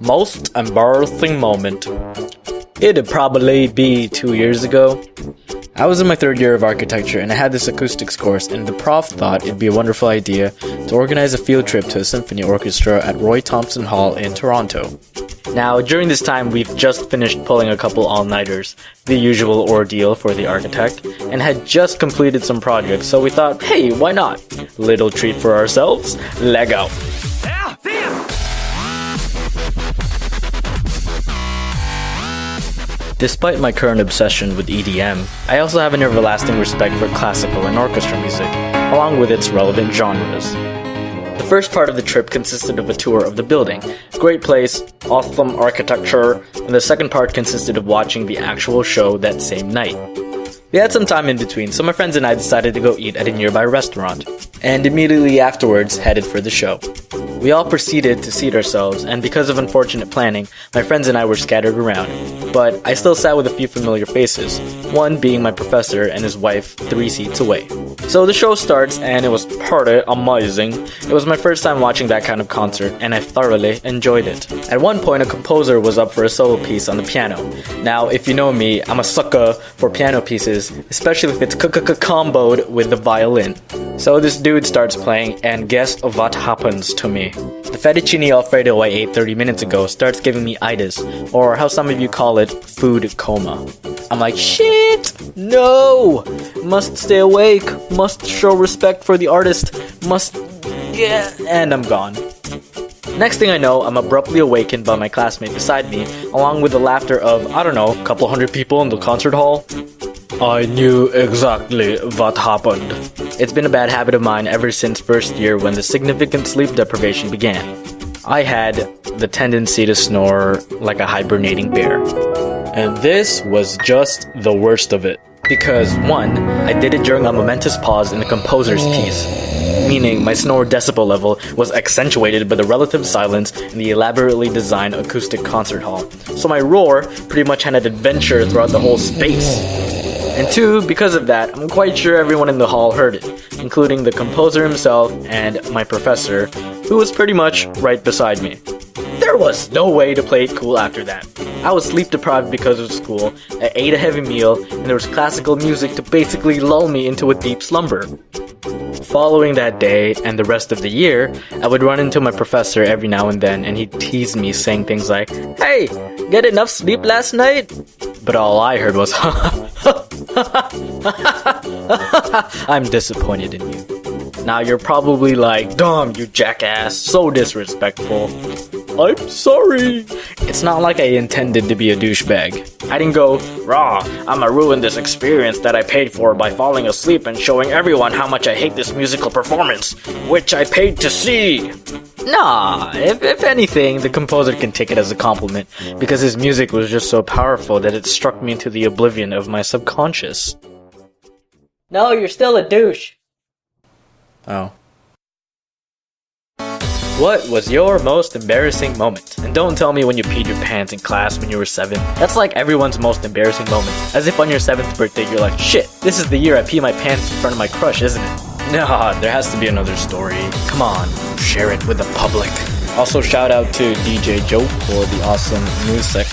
Most embarrassing moment. It'd probably be 2 years ago. I was in my third year of architecture and I had this acoustics course, and the prof thought it'd be a wonderful idea to organize a field trip to a symphony orchestra at Roy Thompson Hall in Toronto. Now, during this time, we've just finished pulling a couple all-nighters, the usual ordeal for the architect, and had just completed some projects, so we thought, hey, why not? Little treat for ourselves, Lego. Despite my current obsession with EDM, I also have an everlasting respect for classical and orchestra music, along with its relevant genres. The first part of the trip consisted of a tour of the building. Great place, awesome architecture, and the second part consisted of watching the actual show that same night. We had some time in between, so my friends and I decided to go eat at a nearby restaurant, and immediately afterwards headed for the show. We all proceeded to seat ourselves, and because of unfortunate planning, my friends and I were scattered around. But I still sat with a few familiar faces, one being my professor and his wife 3 seats away. So the show starts, and it was pretty amazing. It was my first time watching that kind of concert, and I thoroughly enjoyed it. At one point, a composer was up for a solo piece on the piano. Now, if you know me, I'm a sucker for piano pieces, especially if it's comboed with the violin. So this dude starts playing, and guess what happens to me? The fettuccine alfredo I ate 30 minutes ago starts giving me itis, or how some of you call it, food coma. I'm like, shit, no, must stay awake, must show respect for the artist, and I'm gone. Next thing I know, I'm abruptly awakened by my classmate beside me, along with the laughter of, I don't know, a couple hundred people in the concert hall. I knew exactly what happened. It's been a bad habit of mine ever since first year when the significant sleep deprivation began. I had the tendency to snore like a hibernating bear. And this was just the worst of it. Because 1, I did it during a momentous pause in the composer's piece, meaning my snore decibel level was accentuated by the relative silence in the elaborately designed acoustic concert hall. So my roar pretty much had an adventure throughout the whole space. And 2, because of that, I'm quite sure everyone in the hall heard it, including the composer himself and my professor, who was pretty much right beside me. There was no way to play it cool after that. I was sleep deprived because of school, I ate a heavy meal, and there was classical music to basically lull me into a deep slumber. Following that day and the rest of the year, I would run into my professor every now and then, and he'd tease me saying things like, "Hey, get enough sleep last night?" But all I heard was, I'm disappointed in you. Now you're probably like, Dom, you jackass, so disrespectful. I'm sorry. It's not like I intended to be a douchebag. I didn't go, "Raw, I'ma ruin this experience that I paid for by falling asleep and showing everyone how much I hate this musical performance, which I paid to see." Nah, if anything, the composer can take it as a compliment, because his music was just so powerful that it struck me into the oblivion of my subconscious. No, you're still a douche. Oh. What was your most embarrassing moment? And don't tell me when you peed your pants in class when you were 7. That's like everyone's most embarrassing moment. As if on your 7th birthday you're like, shit, this is the year I pee my pants in front of my crush, isn't it? Nah, there has to be another story. Come on, share it with the public. Also shout out to DJ Joe for the awesome music.